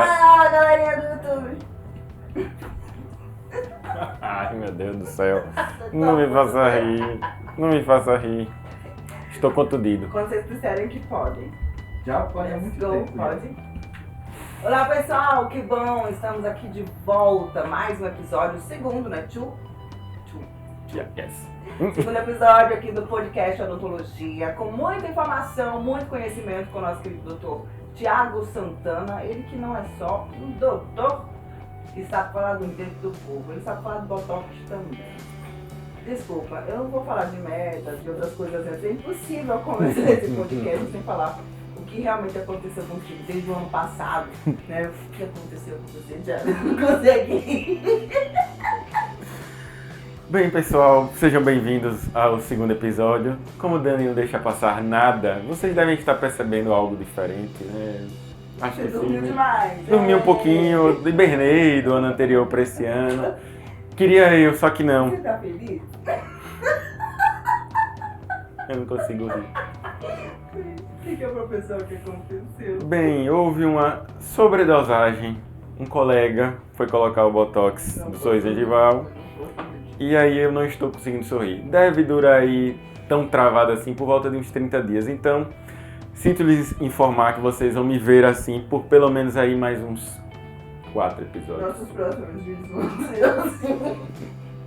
Fala, galerinha do YouTube! Ai, meu Deus do céu. Não me faça rir. Não me faça rir. Estou contundido. Quando vocês disserem que podem. Já pode há muito Go, tempo. pode. Olá, pessoal, que bom! Estamos aqui de volta. Mais um episódio, segundo, né? Yes. Segundo episódio aqui do podcast Odontologia, com muita informação, muito conhecimento com o nosso querido doutor Thiago Santana. Ele que não é só um doutor, que sabe falar do dentro do povo, ele sabe falar do botox também. Desculpa, eu não vou falar de metas, de outras coisas assim. É impossível começar esse podcast sem falar o que realmente aconteceu contigo desde o ano passado, né? O que aconteceu com você, Thiago? Não consegui. Bem, pessoal, sejam bem-vindos ao segundo episódio. Como o Dani não deixa passar nada, vocês devem estar percebendo algo diferente, né? Acho Você que dormiu sim. demais. Dormi um pouquinho, hibernei do ano anterior para esse ano. Queria eu, só que não. Você tá feliz? Eu não consigo rir. O que é o professor que aconteceu? Bem, houve uma sobredosagem. Um colega foi colocar o botox do sorriso gengival. E aí eu não estou conseguindo sorrir. Deve durar aí tão travado assim por volta de uns 30 dias. Então, sinto lhes informar que vocês vão me ver assim por pelo menos aí mais uns 4 episódios. Nossos próximos vídeos vão ser assim.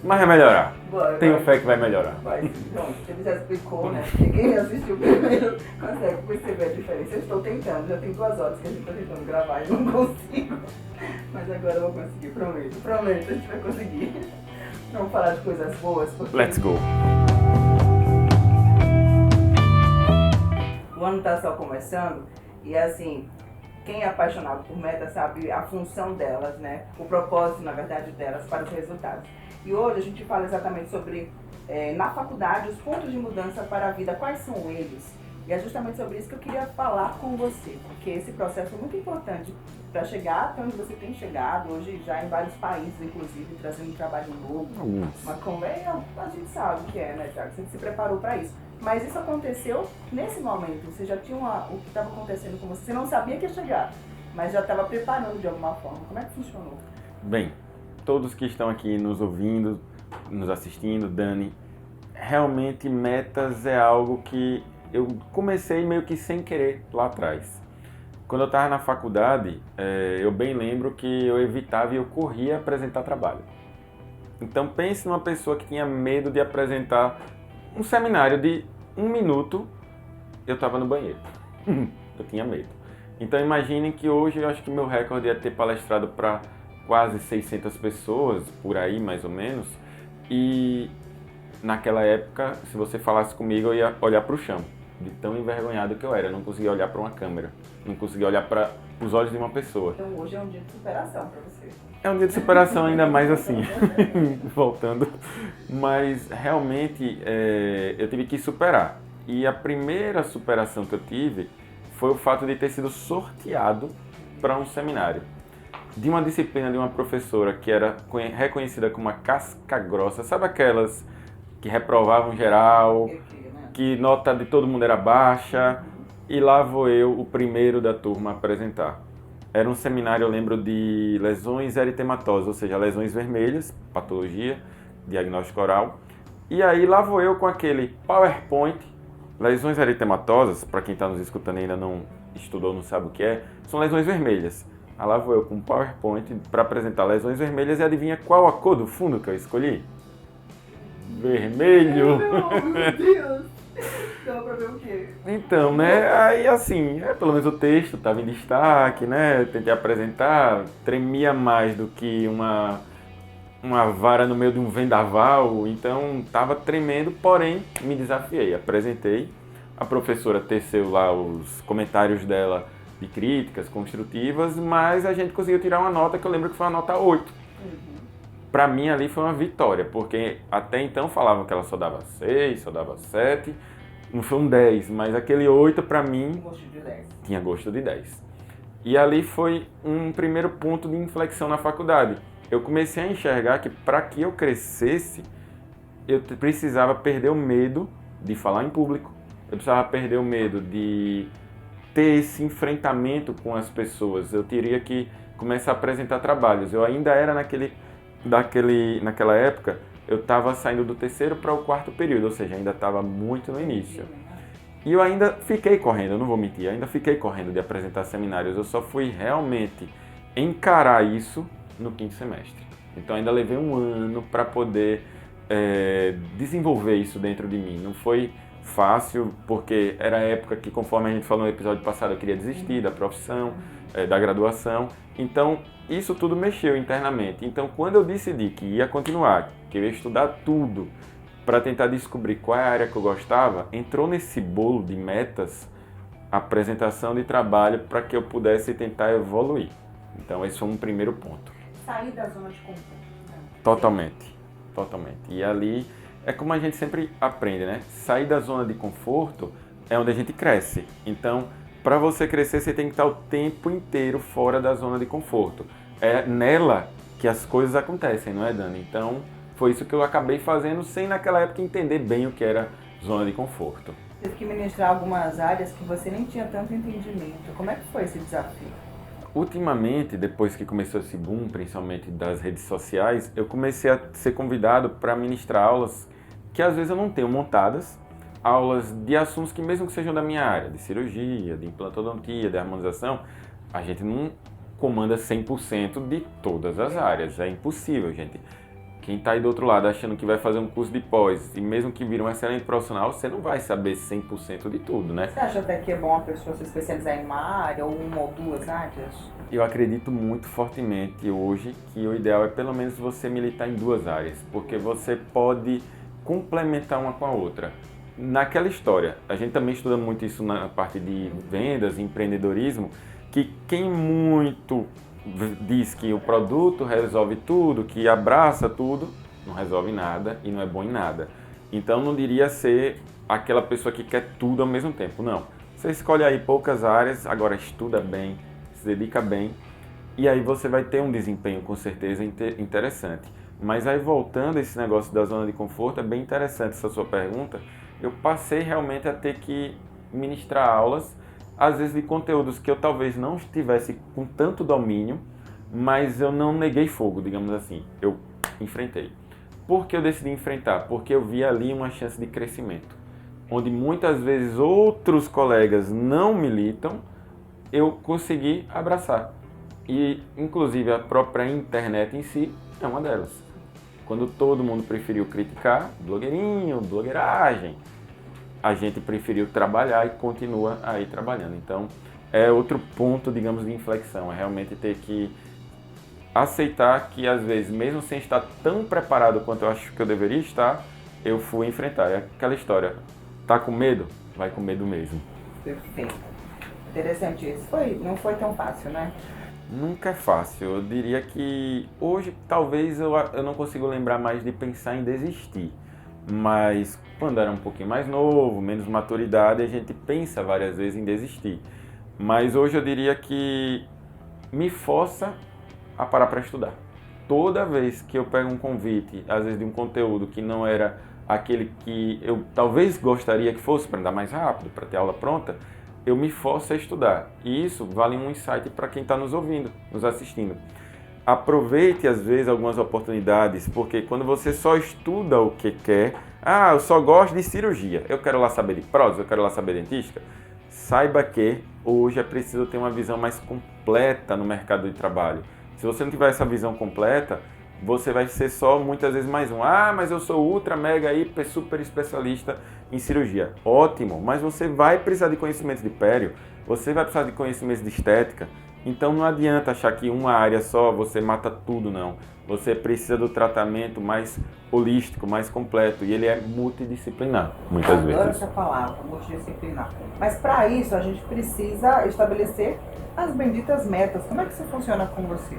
Mas vai melhorar. Bora, Tenho vai. fé que vai melhorar. Vai, bom, ele já explicou, né? Porque quem assistiu primeiro consegue perceber a diferença. Eu estou tentando, já tem 2 horas que a gente está tentando gravar e não consigo. Mas agora eu vou conseguir, prometo, a gente vai conseguir. Vamos falar de coisas boas, porque Let's go. o ano tá só começando e assim, quem é apaixonado por metas sabe a função delas, né? O propósito, na verdade, delas para os resultados. E hoje a gente fala exatamente sobre, na faculdade, os pontos de mudança para a vida, quais são eles? E é justamente sobre isso que eu queria falar com você, porque esse processo é muito importante para chegar até onde você tem chegado, hoje já em vários países, inclusive, trazendo um trabalho novo. Mas como a gente sabe que é, né, Thiago? Você se preparou para isso. Mas isso aconteceu nesse momento, você já tinha o que estava acontecendo com você, você não sabia que ia chegar, mas já estava preparando de alguma forma. Como é que funcionou? Bem, todos que estão aqui nos ouvindo, nos assistindo, Dani, realmente metas é algo que eu comecei meio que sem querer lá atrás. Quando eu estava na faculdade, eu bem lembro que eu evitava e eu corria apresentar trabalho. Então pense numa pessoa que tinha medo de apresentar um seminário de 1 minuto, eu estava no banheiro. Eu tinha medo. Então imaginem que hoje eu acho que meu recorde é ter palestrado para quase 600 pessoas, por aí mais ou menos, e naquela época, se você falasse comigo, eu ia olhar para o chão, de tão envergonhado que eu era. Eu não conseguia olhar para uma câmera, não conseguia olhar para os olhos de uma pessoa. Então hoje é um dia de superação para você. É um dia de superação, ainda mais assim, voltando. Mas realmente eu tive que superar. E a primeira superação que eu tive foi o fato de ter sido sorteado para um seminário de uma disciplina de uma professora que era reconhecida como uma casca grossa. Sabe aquelas que reprovavam geral, que nota de todo mundo era baixa? E lá vou eu, o primeiro da turma, a apresentar. Era um seminário, eu lembro, de lesões eritematosas, ou seja, lesões vermelhas, patologia, diagnóstico oral. E aí lá vou eu com aquele PowerPoint. Lesões eritematosas, para quem está nos escutando e ainda não estudou, não sabe o que é, são lesões vermelhas. Aí lá vou eu com um PowerPoint para apresentar lesões vermelhas e adivinha qual a cor do fundo que eu escolhi? Vermelho! Meu Deus! Então, pra ver o quê? Então, né, aí assim, pelo menos o texto estava em destaque, né, tentei apresentar, tremia mais do que uma vara no meio de um vendaval, então estava tremendo, porém me desafiei, apresentei, a professora teceu lá os comentários dela de críticas construtivas, mas a gente conseguiu tirar uma nota que eu lembro que foi uma nota 8. Para mim ali foi uma vitória, porque até então falavam que ela só dava 6, só dava 7, não foi um 10, mas aquele 8 para mim Gosto de 10. tinha gosto de 10. E ali foi um primeiro ponto de inflexão na faculdade. Eu comecei a enxergar que para que eu crescesse, eu precisava perder o medo de falar em público, eu precisava perder o medo de ter esse enfrentamento com as pessoas, eu teria que começar a apresentar trabalhos. Eu ainda era naquela época, eu estava saindo do terceiro para o quarto período, ou seja, ainda estava muito no início. E eu ainda fiquei correndo, eu não vou mentir, ainda fiquei correndo de apresentar seminários. Eu só fui realmente encarar isso no quinto semestre. Então ainda levei um ano para poder desenvolver isso dentro de mim. Não foi fácil, porque era a época que, conforme a gente falou no episódio passado, eu queria desistir da profissão, da graduação. Então isso tudo mexeu internamente. Então quando eu decidi que ia continuar, que eu ia estudar tudo, para tentar descobrir qual é a área que eu gostava, entrou nesse bolo de metas a apresentação de trabalho para que eu pudesse tentar evoluir. Então esse foi um primeiro ponto. Sair da zona de conforto. Né? Totalmente. E ali é como a gente sempre aprende, né? Sair da zona de conforto é onde a gente cresce. Então, para você crescer, você tem que estar o tempo inteiro fora da zona de conforto. É nela que as coisas acontecem, não é, Dani? Então, foi isso que eu acabei fazendo sem naquela época entender bem o que era zona de conforto. Teve que ministrar algumas áreas que você nem tinha tanto entendimento. Como é que foi esse desafio? Ultimamente, depois que começou esse boom, principalmente das redes sociais, eu comecei a ser convidado para ministrar aulas que às vezes eu não tenho montadas, aulas de assuntos que mesmo que sejam da minha área, de cirurgia, de implantodontia, de harmonização, a gente não comanda 100% de todas as áreas, é impossível, gente. Quem está aí do outro lado achando que vai fazer um curso de pós e mesmo que vira um excelente profissional, você não vai saber 100% de tudo, né? Você acha até que é bom a pessoa se especializar em uma área ou uma ou duas áreas? Eu acredito muito fortemente hoje que o ideal é pelo menos você militar em duas áreas, porque você pode complementar uma com a outra. Naquela história, a gente também estuda muito isso na parte de vendas, empreendedorismo, que quem muito diz que o produto resolve tudo, que abraça tudo, não resolve nada e não é bom em nada. Então não diria ser aquela pessoa que quer tudo ao mesmo tempo, não. Você escolhe aí poucas áreas, agora estuda bem, se dedica bem e aí você vai ter um desempenho com certeza interessante. Mas aí voltando a esse negócio da zona de conforto, é bem interessante essa sua pergunta. Eu passei realmente a ter que ministrar aulas às vezes de conteúdos que eu talvez não estivesse com tanto domínio, mas eu não neguei fogo, digamos assim. Eu enfrentei. Por que eu decidi enfrentar? Porque eu vi ali uma chance de crescimento. Onde muitas vezes outros colegas não militam, eu consegui abraçar. E, inclusive, a própria internet em si é uma delas. Quando todo mundo preferiu criticar, blogueirinho, blogueiragem, a gente preferiu trabalhar e continua aí trabalhando. Então, é outro ponto, digamos, de inflexão. É realmente ter que aceitar que, às vezes, mesmo sem estar tão preparado quanto eu acho que eu deveria estar, eu fui enfrentar. É aquela história. Tá com medo? Vai com medo mesmo. Perfeito. Interessante isso. Não foi tão fácil, né? Nunca é fácil. Eu diria que hoje, talvez, eu não consigo lembrar mais de pensar em desistir. Mas quando era um pouquinho mais novo, menos maturidade, a gente pensa várias vezes em desistir. Mas hoje eu diria que me força a parar para estudar. Toda vez que eu pego um convite, às vezes de um conteúdo que não era aquele que eu talvez gostaria que fosse para andar mais rápido, para ter aula pronta, eu me forço a estudar. E isso vale um insight para quem está nos ouvindo, nos assistindo. Aproveite, às vezes, algumas oportunidades, porque quando você só estuda o que quer, eu só gosto de cirurgia, eu quero lá saber de prótese, eu quero lá saber de dentista, saiba que hoje é preciso ter uma visão mais completa no mercado de trabalho. Se você não tiver essa visão completa, você vai ser só muitas vezes mais um. Mas eu sou ultra, mega, hiper, super especialista em cirurgia. Ótimo, mas você vai precisar de conhecimentos de pério, você vai precisar de conhecimentos de estética. Então não adianta achar que uma área só você mata tudo, não. Você precisa do tratamento mais holístico, mais completo. E ele é multidisciplinar, muitas vezes. Adoro essa palavra, multidisciplinar. Mas para isso a gente precisa estabelecer as benditas metas. Como é que isso funciona com você?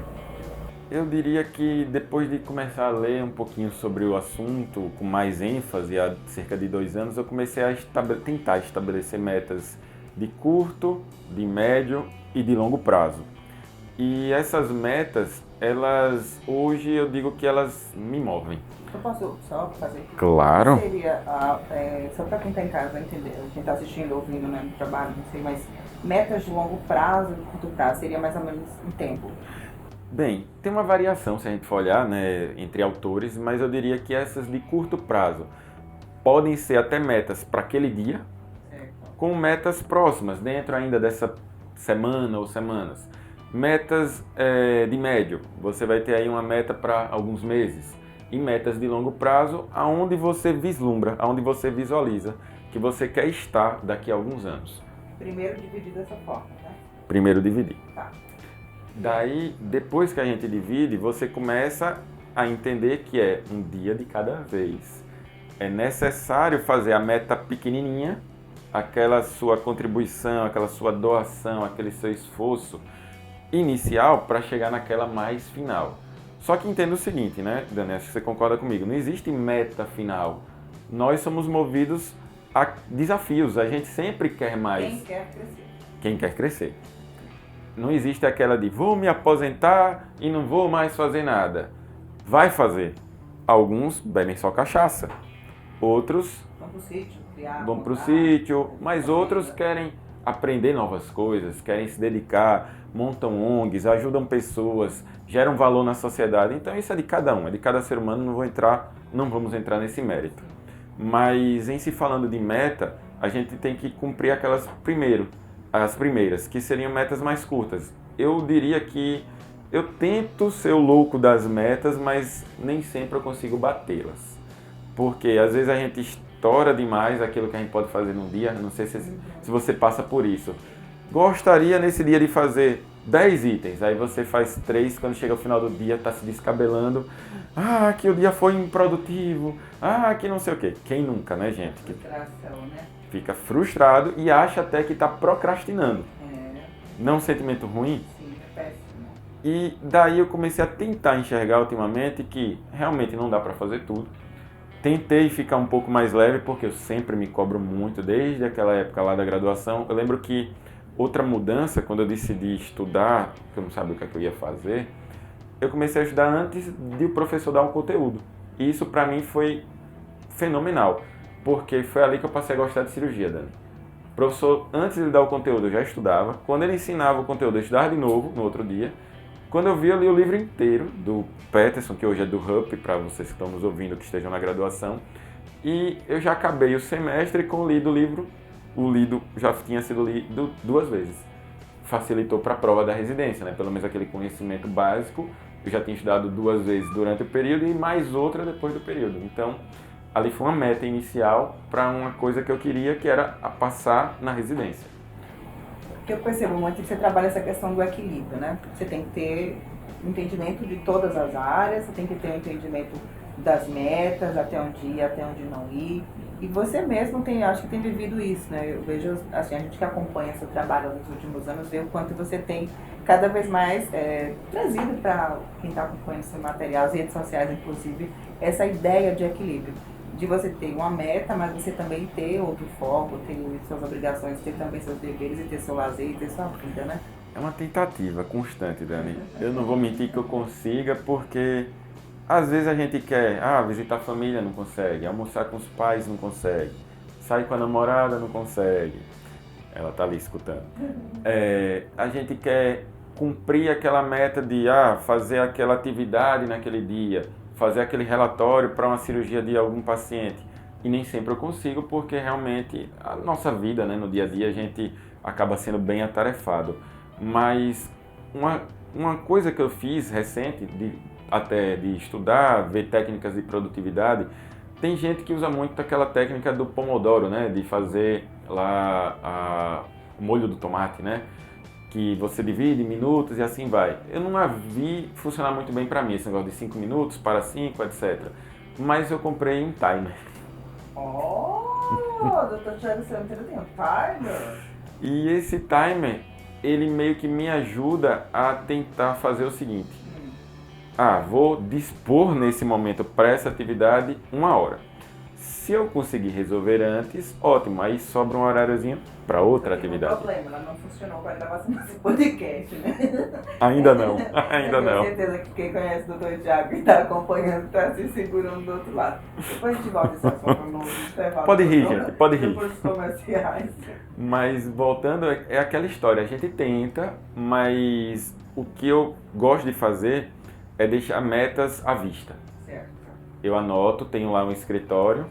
Eu diria que depois de começar a ler um pouquinho sobre o assunto, com mais ênfase, há cerca de 2 anos, eu comecei a tentar estabelecer metas de curto, de médio e de longo prazo. E essas metas, elas, hoje eu digo que elas me movem. Eu posso só fazer? Claro. Seria, só para quem está em casa entender, quem está assistindo, ouvindo, né, no trabalho, não sei, mas metas de longo prazo e de curto prazo? Seria mais ou menos um tempo? Bem, tem uma variação se a gente for olhar, né, entre autores, mas eu diria que essas de curto prazo podem ser até metas para aquele dia, com metas próximas, dentro ainda dessa semana ou semanas. Metas de médio, você vai ter aí uma meta para alguns meses. E metas de longo prazo, aonde você vislumbra, aonde você visualiza que você quer estar daqui a alguns anos. Primeiro dividir dessa forma, né? Primeiro dividir. Tá. Daí, depois que a gente divide, você começa a entender que é um dia de cada vez. É necessário fazer a meta pequenininha, aquela sua contribuição, aquela sua doação, aquele seu esforço inicial para chegar naquela mais final. Só que entenda o seguinte, né, Dani, acho que você concorda comigo, não existe meta final. Nós somos movidos a desafios, a gente sempre quer mais. Quem quer crescer. Quem quer crescer. Não existe aquela de vou me aposentar e não vou mais fazer nada. Vai fazer. Alguns bebem só cachaça. Outros Vão pro sítio, criar. vão para o sítio, mas outros querem aprender novas coisas, querem se dedicar, montam ONGs, ajudam pessoas, geram valor na sociedade. Então isso é de cada um, é de cada ser humano, não vamos entrar nesse mérito. Mas em se falando de meta, a gente tem que cumprir as primeiras, que seriam metas mais curtas. Eu diria que eu tento ser o louco das metas, mas nem sempre eu consigo batê-las. Porque às vezes a gente estoura demais aquilo que a gente pode fazer num dia, não sei se você passa por isso. Gostaria nesse dia de fazer 10 itens, aí você faz 3, quando chega ao final do dia está se descabelando. Ah, que o dia foi improdutivo, que não sei o quê. Quem nunca, né, gente? Que Frustração, né? fica frustrado e acha até que está procrastinando. Não é um sentimento ruim? Sim, é péssimo. E daí eu comecei a tentar enxergar ultimamente que realmente não dá para fazer tudo. Tentei ficar um pouco mais leve, porque eu sempre me cobro muito, desde aquela época lá da graduação. Eu lembro que outra mudança, quando eu decidi estudar, que eu não sabia o que eu ia fazer, eu comecei a estudar antes de o professor dar um conteúdo. E isso para mim foi fenomenal, porque foi ali que eu passei a gostar de cirurgia, Dani. O professor, antes de dar o conteúdo, eu já estudava. Quando ele ensinava o conteúdo, eu estudava de novo, no outro dia. Quando eu vi, eu li o livro inteiro do Peterson, que hoje é do HUP, para vocês que estão nos ouvindo, que estejam na graduação. E eu já acabei o semestre com o lido livro. O lido já tinha sido lido 2 vezes. Facilitou para a prova da residência, né? Pelo menos aquele conhecimento básico. Eu já tinha estudado 2 vezes durante o período e mais outra depois do período. Então, ali foi uma meta inicial para uma coisa que eu queria, que era a passar na residência. O que eu percebo muito é que você trabalha essa questão do equilíbrio, né? Você tem que ter entendimento de todas as áreas, você tem que ter um entendimento das metas, até onde ir, até onde não ir. E você mesmo acho que tem vivido isso, né? Eu vejo, assim, a gente que acompanha seu trabalho nos últimos anos, vê o quanto você tem cada vez mais trazido para quem está acompanhando seu material, as redes sociais, inclusive, essa ideia de equilíbrio. De você ter uma meta, mas você também ter outro foco, ter suas obrigações, ter também seus deveres e ter seu lazer e ter sua vida, né? É uma tentativa constante, Dani. Eu não vou mentir que eu consiga, porque às vezes a gente quer visitar a família, não consegue, almoçar com os pais, não consegue, sair com a namorada, não consegue. Ela tá ali escutando. A gente quer cumprir aquela meta de fazer aquela atividade naquele dia, fazer aquele relatório para uma cirurgia de algum paciente. E nem sempre eu consigo, porque realmente a nossa vida, né, no dia a dia, a gente acaba sendo bem atarefado. Mas uma coisa que eu fiz recente, até de estudar, ver técnicas de produtividade, tem gente que usa muito aquela técnica do Pomodoro, né, de fazer lá o molho do tomate, né, que você divide em minutos e assim vai. Eu não a vi funcionar muito bem para mim, esse negócio de 5 minutos para 5, etc. Mas eu comprei um timer. Doutor Thiago Santos tem um timer? E esse timer, ele meio que me ajuda a tentar fazer o seguinte. Vou dispor nesse momento para essa atividade 1 hora. Se eu conseguir resolver antes, ótimo, aí sobra um horáriozinho para outra atividade. O problema, ela não funcionou para gravação desse podcast, né? Ainda não, ainda não. Eu tenho certeza que quem conhece o Dr. Thiago e está acompanhando está se segurando do outro lado. Depois a gente volta esse assunto no intervalo. Pode rir, gente, pode rir. Depois dos comerciais. Mas voltando, é aquela história, a gente tenta, mas o que eu gosto de fazer é deixar metas à vista. Certo. Eu anoto, tenho lá um escritório,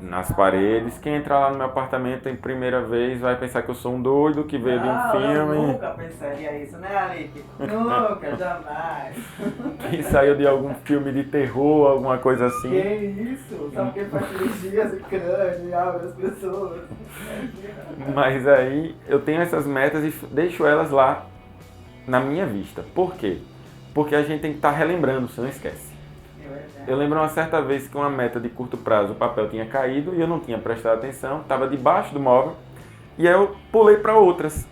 nas paredes. Quem entrar lá no meu apartamento em primeira vez vai pensar que eu sou um doido que veio de um filme. Eu nunca pensaria isso, né, Alice? Nunca, jamais. Que saiu de algum filme de terror, alguma coisa assim. Que isso? Só porque faz cirurgias de crânio e abre as pessoas. Mas aí eu tenho essas metas e deixo elas lá na minha vista. Por quê? Porque a gente tem que estar relembrando, você não esquece. Eu lembro uma certa vez que uma meta de curto prazo, o papel tinha caído e eu não tinha prestado atenção, estava debaixo do móvel e aí eu pulei para outras.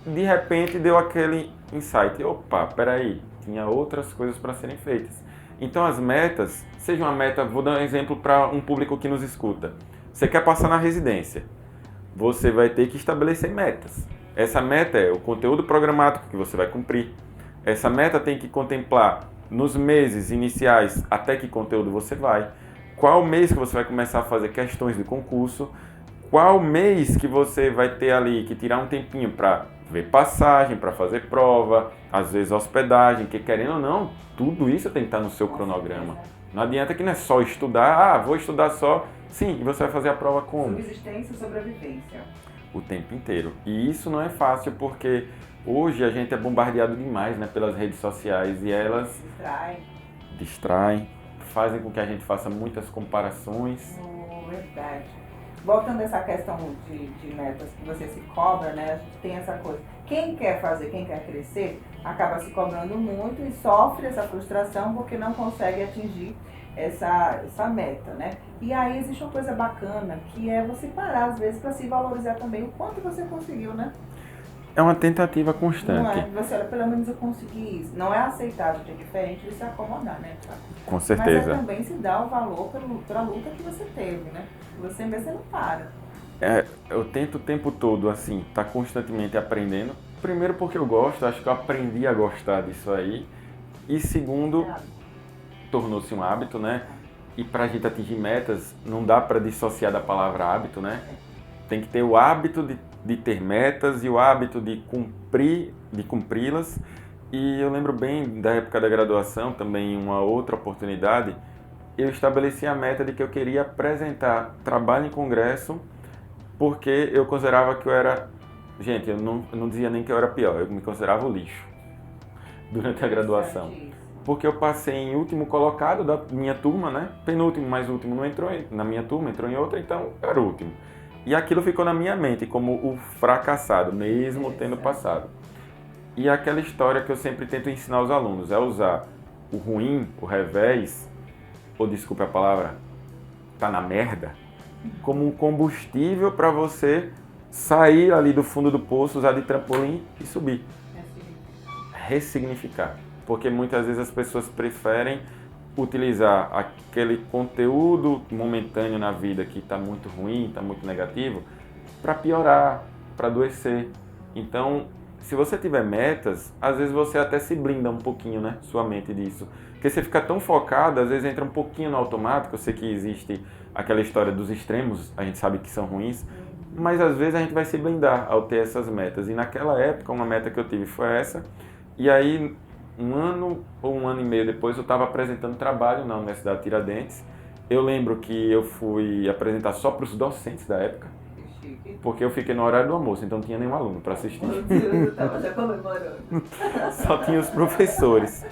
De repente deu aquele insight, opa, peraí, tinha outras coisas para serem feitas. Então as metas, seja uma meta, vou dar um exemplo para um público que nos escuta. Você quer passar na residência, você vai ter que estabelecer metas. Essa meta é o conteúdo programático que você vai cumprir. Essa meta tem que contemplar nos meses iniciais, até que conteúdo você vai, qual mês que você vai começar a fazer questões de concurso, qual mês que você vai ter ali que tirar um tempinho para ver passagem, para fazer prova, às vezes hospedagem, que querendo ou não, tudo isso tem que estar no seu cronograma. Não adianta que não é só estudar, vou estudar só, sim, e você vai fazer a prova como? Subsistência e sobrevivência. O tempo inteiro. E isso não é fácil porque hoje a gente é bombardeado demais, né, pelas redes sociais e elas distraem, fazem com que a gente faça muitas comparações. Verdade. Voltando a essa questão de metas que você se cobra, né, a gente tem essa coisa. Quem quer fazer, quem quer crescer, acaba se cobrando muito e sofre essa frustração porque não consegue atingir essa meta, né? E aí existe uma coisa bacana que é você parar às vezes para se valorizar também o quanto você conseguiu, né? É uma tentativa constante. Não é, você olha, pelo menos eu consegui isso. Não é aceitar, a gente é diferente de se acomodar, né? Com certeza. Mas é também se dar o valor pela luta que você teve, né? Você mesmo não para. Eu tento o tempo todo, assim, estar constantemente aprendendo. Primeiro porque eu gosto, acho que eu aprendi a gostar disso aí. E segundo, tornou-se um hábito, né? E pra gente atingir metas, não dá para dissociar da palavra hábito, né? Tem que ter o hábito de ter metas e o hábito de cumpri-las. E eu lembro bem da época da graduação, também uma outra oportunidade, eu estabeleci a meta de que eu queria apresentar trabalho em congresso, porque eu considerava que eu era... Gente, eu não dizia nem que eu era pior, eu me considerava o lixo durante a graduação. Porque eu passei em último colocado da minha turma, né? Penúltimo, mas o último não entrou na minha turma, entrou em outra, então eu era o último. E aquilo ficou na minha mente como o fracassado, mesmo tendo passado. E aquela história que eu sempre tento ensinar aos alunos é usar o ruim, o revés, ou desculpe a palavra, tá na merda, como um combustível para você sair ali do fundo do poço, usar de trampolim e subir. Ressignificar. Porque muitas vezes as pessoas preferem utilizar aquele conteúdo momentâneo na vida que está muito ruim, está muito negativo, para piorar, para adoecer. Então, se você tiver metas, às vezes você até se blinda um pouquinho, né, sua mente disso. Porque você fica tão focado, às vezes entra um pouquinho no automático. Eu sei que existe aquela história dos extremos, a gente sabe que são ruins, mas às vezes a gente vai se blindar ao ter essas metas. E naquela época, uma meta que eu tive foi essa, e aí um ano ou um ano e meio depois eu estava apresentando trabalho na Universidade de Tiradentes. Eu lembro que eu fui apresentar só para os docentes da época, porque eu fiquei no horário do almoço, então não tinha nenhum aluno para assistir. Eu estava já comemorando. Só tinha os professores.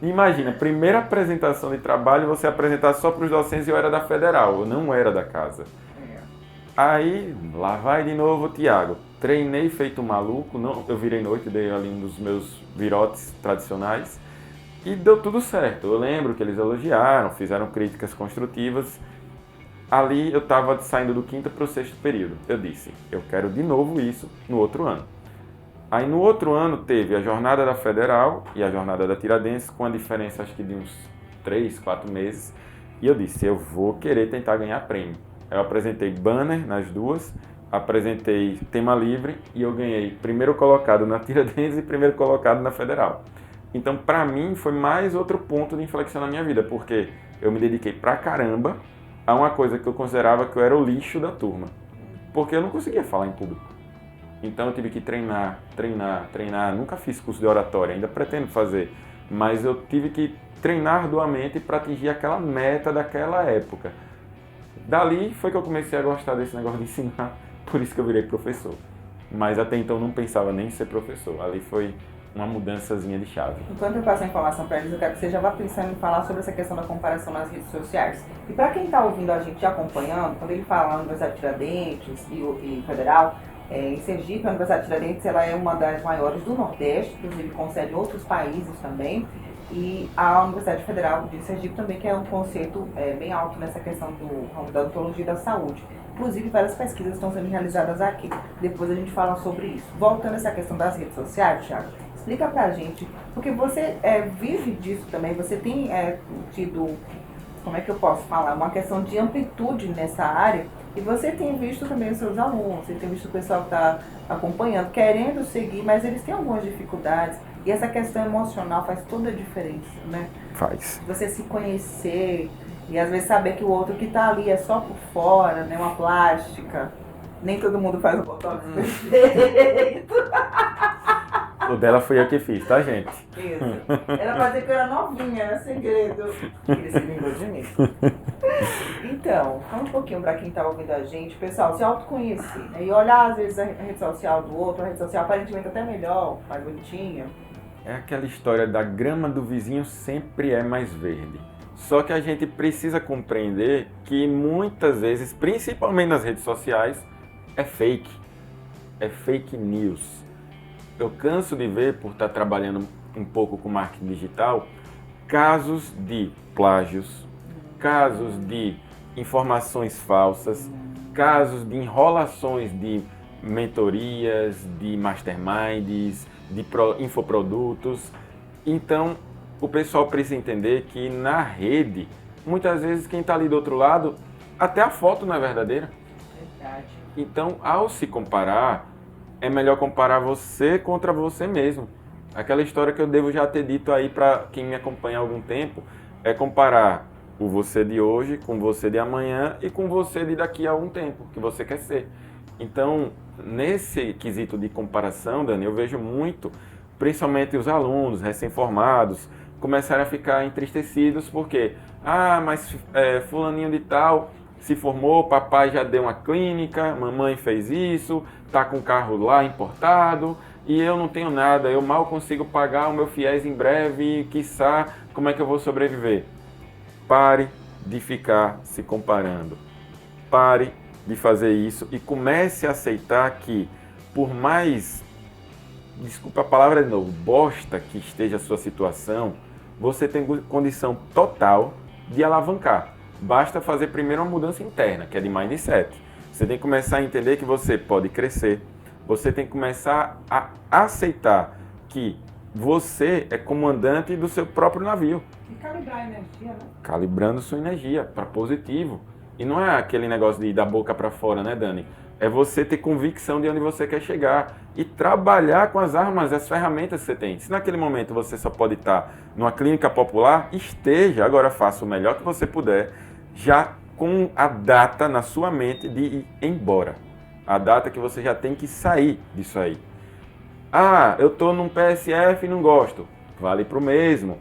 Imagina, primeira apresentação de trabalho, você apresentar só para os docentes e eu era da Federal, eu não era da casa. Aí, lá vai de novo o Thiago. Treinei feito um maluco, não, eu virei noite, dei ali um dos meus virotes tradicionais e deu tudo certo. Eu lembro que eles elogiaram, fizeram críticas construtivas. Ali eu estava saindo do quinto para o sexto período. Eu disse, eu quero de novo isso no outro ano. Aí no outro ano teve a jornada da Federal e a jornada da Tiradentes, com a diferença acho que de uns 3, 4 meses. E eu disse, eu vou querer tentar ganhar prêmio. Eu apresentei banner nas duas, apresentei tema livre e eu ganhei primeiro colocado na Tiradentes e primeiro colocado na Federal. Então, para mim, foi mais outro ponto de inflexão na minha vida, porque eu me dediquei pra caramba a uma coisa que eu considerava que eu era o lixo da turma. Porque eu não conseguia falar em público. Então, eu tive que treinar. Nunca fiz curso de oratória, ainda pretendo fazer. Mas eu tive que treinar arduamente para atingir aquela meta daquela época. Dali foi que eu comecei a gostar desse negócio de ensinar, por isso que eu virei professor. Mas até então eu não pensava nem em ser professor. Ali foi uma mudançazinha de chave. Enquanto eu passo a informação para eles, eu quero que você já vá pensando em falar sobre essa questão da comparação nas redes sociais. E para quem está ouvindo a gente acompanhando, quando ele fala na Universidade de Tiradentes e Federal, em Sergipe, a Universidade de Tiradentes ela é uma das maiores do Nordeste, inclusive concede outros países também. E a Universidade Federal de Sergipe também, que é um conceito bem alto nessa questão do ramo da odontologia e da saúde. Inclusive, várias pesquisas estão sendo realizadas aqui. Depois a gente fala sobre isso. Voltando a essa questão das redes sociais, Thiago, explica pra gente, porque você vive disso também, você tem tido, como é que eu posso falar, uma questão de amplitude nessa área, e você tem visto também os seus alunos, você tem visto o pessoal que está acompanhando, querendo seguir, mas eles têm algumas dificuldades, e essa questão emocional faz toda a diferença, né? Faz. Você se conhecer, e às vezes saber que o outro que está ali é só por fora, né, uma plástica, nem todo mundo faz o botox perfeito. O dela foi eu que fiz, tá, gente? Isso. Era pra dizer que eu era novinha, era segredo. Ele se lembrou de mim. Então, fala um pouquinho pra quem tá ouvindo a gente, pessoal, se autoconhecer, né? E olhar às vezes a rede social do outro, a rede social aparentemente até melhor, mais bonitinha. É aquela história da grama do vizinho sempre é mais verde. Só que a gente precisa compreender que muitas vezes, principalmente nas redes sociais, é fake news. Eu canso de ver, por estar trabalhando um pouco com marketing digital, casos de plágios, casos de informações falsas, casos de enrolações de mentorias, de masterminds, de infoprodutos. Então, o pessoal precisa entender que na rede, muitas vezes quem está ali do outro lado, até a foto não é verdadeira. Verdade. Então, ao se comparar, é melhor comparar você contra você mesmo. Aquela história que eu devo já ter dito aí para quem me acompanha há algum tempo, é comparar o você de hoje com você de amanhã e com você de daqui a algum tempo, que você quer ser. Então, nesse quesito de comparação, Dani, eu vejo muito, principalmente os alunos recém-formados, começarem a ficar entristecidos porque, mas fulaninho de tal se formou, papai já deu uma clínica, mamãe fez isso, tá com o carro lá importado e eu não tenho nada, eu mal consigo pagar o meu FIES em breve, quiçá, como é que eu vou sobreviver? Pare de ficar se comparando. Pare de fazer isso e comece a aceitar que, por mais, desculpa a palavra de novo, bosta que esteja a sua situação, você tem condição total de alavancar. Basta fazer primeiro uma mudança interna, que é de mindset. Você tem que começar a entender que você pode crescer. Você tem que começar a aceitar que você é comandante do seu próprio navio. E calibrar a energia, né? Calibrando sua energia para positivo. E não é aquele negócio de ir da boca para fora, né, Dani? É você ter convicção de onde você quer chegar e trabalhar com as armas, as ferramentas que você tem. Se naquele momento você só pode estar numa clínica popular, esteja. Agora faça o melhor que você puder, já com a data na sua mente de ir embora. A data que você já tem que sair disso aí. Eu estou num PSF e não gosto. Vale para o mesmo.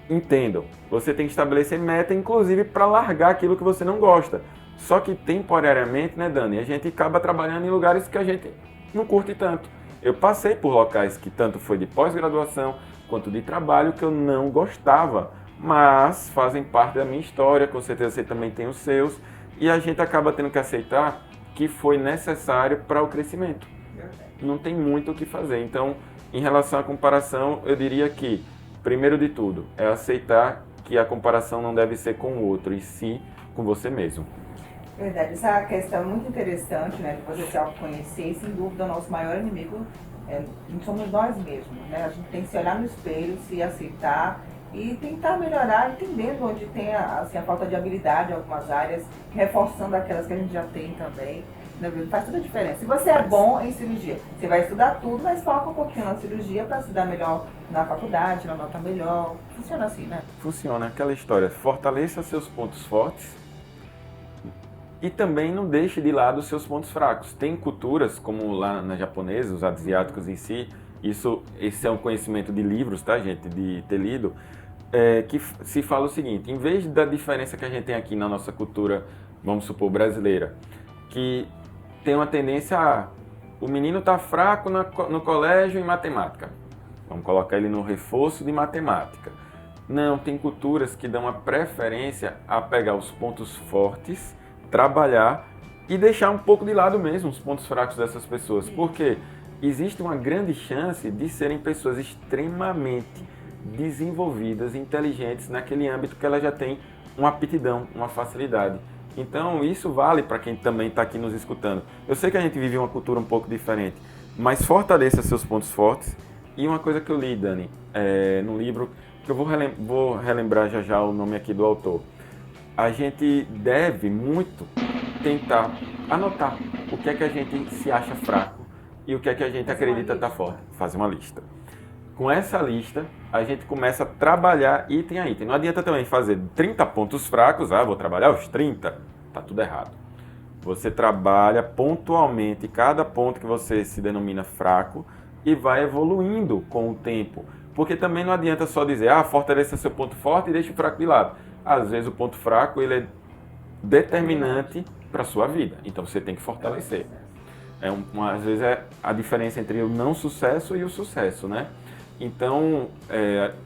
Entendam, você tem que estabelecer meta, inclusive para largar aquilo que você não gosta. Só que temporariamente, né, Dani, a gente acaba trabalhando em lugares que a gente não curte tanto. Eu passei por locais que tanto foi de pós-graduação quanto de trabalho que eu não gostava, mas fazem parte da minha história, com certeza você também tem os seus, e a gente acaba tendo que aceitar que foi necessário para o crescimento. Não tem muito o que fazer. Então, em relação à comparação, eu diria que, primeiro de tudo, é aceitar que a comparação não deve ser com o outro, e sim com você mesmo. Verdade, essa questão é muito interessante, né, de você se autoconhecer, e sem dúvida o nosso maior inimigo somos nós mesmos, né? A gente tem que se olhar no espelho, se aceitar e tentar melhorar, entendendo onde tem assim, a falta de habilidade em algumas áreas, reforçando aquelas que a gente já tem também. Faz toda a diferença. Se você é bom em cirurgia, você vai estudar tudo, mas foca um pouquinho na cirurgia para estudar melhor na faculdade, na nota melhor. Funciona assim, né? Funciona aquela história, fortaleça seus pontos fortes e também não deixe de lado os seus pontos fracos. Tem culturas, como lá na japonesa, os asiáticos em si, esse é um conhecimento de livros, tá, gente, de ter lido, que se fala o seguinte: em vez da diferença que a gente tem aqui na nossa cultura, vamos supor, brasileira, que tem uma tendência a o menino tá fraco no colégio em matemática, vamos colocar ele no reforço de matemática. Não, tem culturas que dão a preferência a pegar os pontos fortes, trabalhar e deixar um pouco de lado mesmo os pontos fracos dessas pessoas. Porque existe uma grande chance de serem pessoas extremamente desenvolvidas, inteligentes naquele âmbito que ela já tem uma aptidão, uma facilidade. Então isso vale para quem também está aqui nos escutando. Eu sei que a gente vive uma cultura um pouco diferente, mas fortaleça seus pontos fortes. E uma coisa que eu li, Dani, num livro, que eu vou relembrar já já o nome aqui do autor. A gente deve muito tentar anotar o que é que a gente se acha fraco e o que é que a gente acredita estar forte. Fazer uma lista. Com essa lista, a gente começa a trabalhar item a item. Não adianta também fazer 30 pontos fracos, vou trabalhar os 30. Tá tudo errado. Você trabalha pontualmente cada ponto que você se denomina fraco e vai evoluindo com o tempo. Porque também não adianta só dizer, fortaleça seu ponto forte e deixa o fraco de lado. Às vezes o ponto fraco ele é determinante para a sua vida. Então você tem que fortalecer. Às vezes é a diferença entre o não sucesso e o sucesso, né? Então,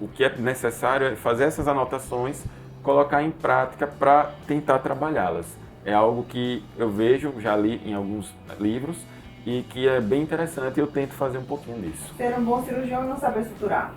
o que é necessário é fazer essas anotações, colocar em prática para tentar trabalhá-las. É algo que eu vejo, já li em alguns livros, e que é bem interessante e eu tento fazer um pouquinho disso. Ser um bom cirurgião e não saber suturar.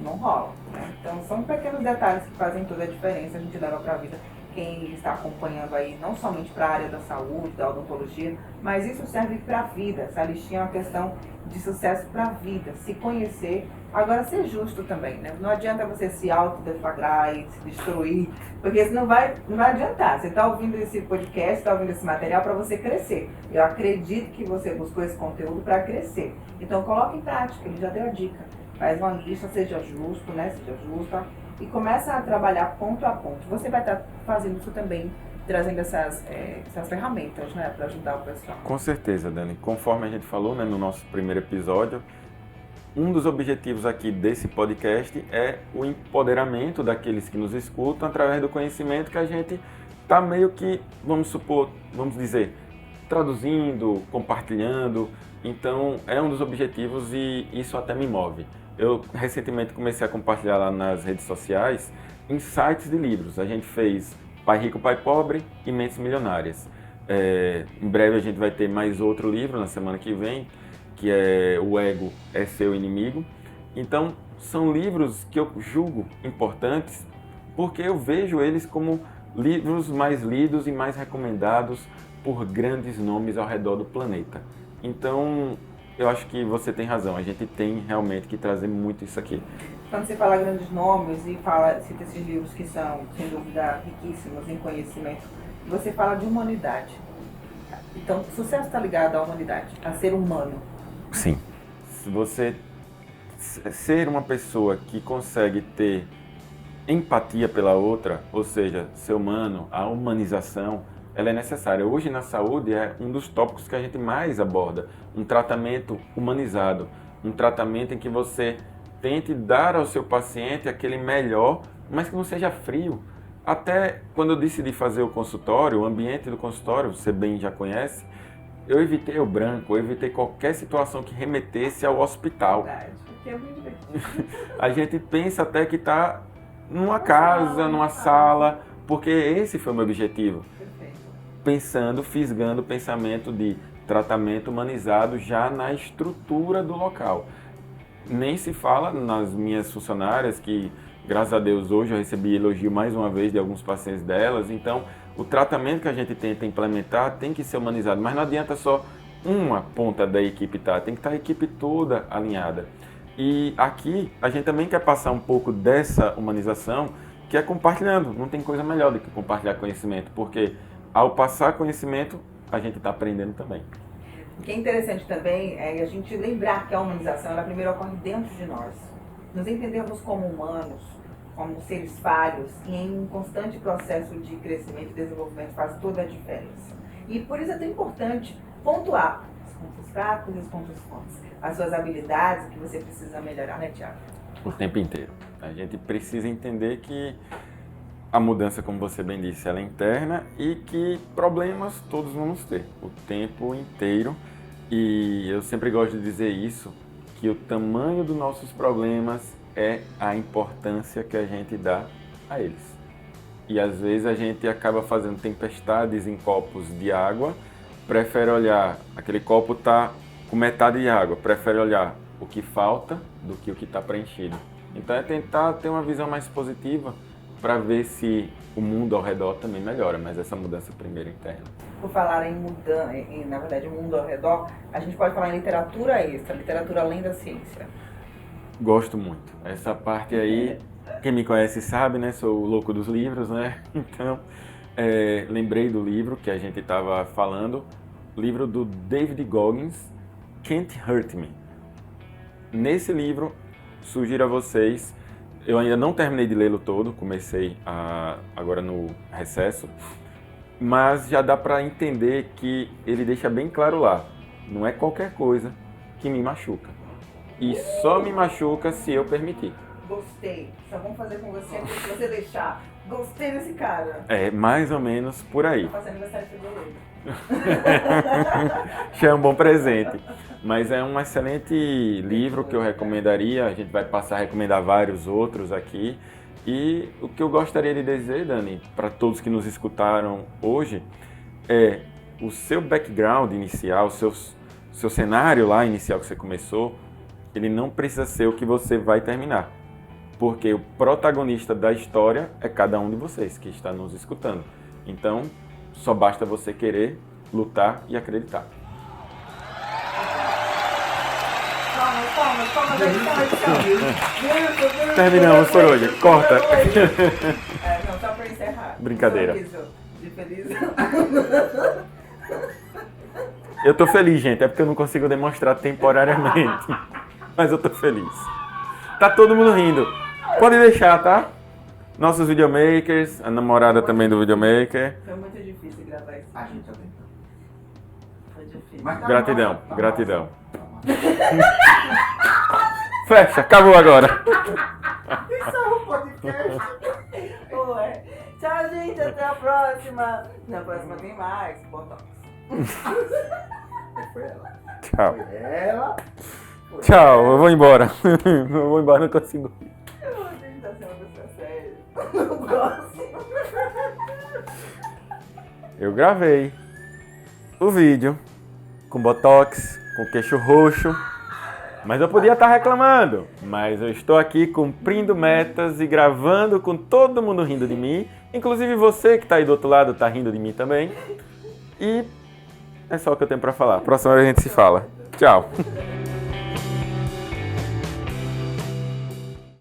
Não rola, né? Então são pequenos detalhes que fazem toda a diferença, a gente leva para a vida. Quem está acompanhando aí, não somente para a área da saúde, da odontologia, mas isso serve para a vida. Essa listinha é uma questão de sucesso para a vida, se conhecer. Agora, ser justo também, né? Não adianta você se autodeflagrar e se destruir, porque isso não vai adiantar. Você está ouvindo esse podcast, está ouvindo esse material para você crescer. Eu acredito que você buscou esse conteúdo para crescer. Então, coloque em prática, ele já deu a dica. Faz uma lista, seja justo, né? Seja justa. E começa a trabalhar ponto a ponto. Você vai estar fazendo isso também, trazendo essas ferramentas, né, para ajudar o pessoal. Com certeza, Dani. Conforme a gente falou, né, no nosso primeiro episódio, um dos objetivos aqui desse podcast é o empoderamento daqueles que nos escutam através do conhecimento que a gente está meio que, vamos dizer, traduzindo, compartilhando. Então, é um dos objetivos e isso até me move. Eu recentemente comecei a compartilhar lá nas redes sociais insights de livros. A gente fez Pai Rico, Pai Pobre e Mentes Milionárias. Em breve a gente vai ter mais outro livro na semana que vem, que é O Ego é Seu Inimigo. Então, são livros que eu julgo importantes porque eu vejo eles como livros mais lidos e mais recomendados por grandes nomes ao redor do planeta. Então, eu acho que você tem razão, a gente tem realmente que trazer muito isso aqui. Quando você fala grandes nomes e cita esses livros que são, sem dúvida, riquíssimos em conhecimento, você fala de humanidade. Então, o sucesso está ligado à humanidade, a ser humano. Sim. Se você ser uma pessoa que consegue ter empatia pela outra, ou seja, ser humano, a humanização, ela é necessária. Hoje na saúde é um dos tópicos que a gente mais aborda, um tratamento humanizado, um tratamento em que você tente dar ao seu paciente aquele melhor, mas que não seja frio. Até quando eu decidi fazer o consultório, o ambiente do consultório, você bem já conhece, eu evitei o branco, eu evitei qualquer situação que remetesse ao hospital. A gente pensa até que está numa casa, numa sala, porque esse foi o meu objetivo. Fisgando o pensamento de tratamento humanizado já na estrutura do local. Nem se fala nas minhas funcionárias, que graças a Deus hoje eu recebi elogio mais uma vez de alguns pacientes delas. Então, o tratamento que a gente tenta implementar tem que ser humanizado, mas não adianta só uma ponta da equipe estar, tem que estar a equipe toda alinhada. E aqui a gente também quer passar um pouco dessa humanização, que é compartilhando. Não tem coisa melhor do que compartilhar conhecimento, porque ao passar conhecimento, a gente está aprendendo também. O que é interessante também é a gente lembrar que a humanização, ela primeiro ocorre dentro de nós. Nos entendermos como humanos, como seres falhos, e em um constante processo de crescimento e desenvolvimento faz toda a diferença. E por isso é tão importante pontuar os pontos fracos e os pontos fortes, as suas habilidades, o que você precisa melhorar, né, Thiago? O tempo inteiro. A gente precisa entender que a mudança, como você bem disse, ela é interna e que problemas todos vamos ter o tempo inteiro. E eu sempre gosto de dizer isso, que o tamanho dos nossos problemas é a importância que a gente dá a eles. E às vezes a gente acaba fazendo tempestades em copos de água, prefere olhar, aquele copo está com metade de água, prefere olhar o que falta do que o que está preenchido. Então é tentar ter uma visão mais positiva para ver se o mundo ao redor também melhora, mas essa mudança primeiro interna. Por falar em mudança, na verdade, o mundo ao redor, a gente pode falar em literatura extra, literatura além da ciência. Gosto muito. Essa parte aí, quem me conhece sabe, né? Sou o louco dos livros, né? Então, lembrei do livro que a gente estava falando, livro do David Goggins, Can't Hurt Me. Nesse livro, sugiro a vocês, eu ainda não terminei de lê-lo todo, comecei agora no recesso, mas já dá para entender que ele deixa bem claro lá, não é qualquer coisa que me machuca. E só me machuca se eu permitir. Gostei. Só vamos fazer com você aqui, se você deixar. Gostei desse cara. É mais ou menos por aí. Tá fazendo aniversário de fevereiro. Já é um bom presente. Mas é um excelente livro que eu recomendaria. A gente vai passar a recomendar vários outros aqui. E o que eu gostaria de dizer, Dani, para todos que nos escutaram hoje, é o seu background inicial, o seu cenário lá inicial que você começou, ele não precisa ser o que você vai terminar. Porque o protagonista da história é cada um de vocês que está nos escutando. Então, só basta você querer, lutar e acreditar. Palmas, Terminamos por hoje. Corta. Não, só para encerrar. Brincadeira. De feliz. Eu tô feliz, gente. É porque eu não consigo demonstrar temporariamente. Mas eu tô feliz. Tá todo mundo rindo. Pode deixar, tá? Nossos videomakers, a namorada também do videomaker. Foi muito difícil gravar isso. A gente também. Foi difícil. Mas tá Gratidão, massa, tá gratidão. massa. Fecha, acabou agora. Isso é um podcast. Ué. Tchau, gente. Até a próxima. Na próxima tem mais. Botox. Foi ela. Tchau. Foi ela. Tchau, eu vou embora. Eu vou embora, não consigo. A gente tá sendo uma pessoa séria. Não gosto. Eu gravei o vídeo com botox, com queixo roxo, mas eu podia estar reclamando. Mas eu estou aqui cumprindo metas e gravando com todo mundo rindo de mim, inclusive você que está aí do outro lado está rindo de mim também. E é só o que eu tenho para falar. Próxima vez a gente se fala. Tchau.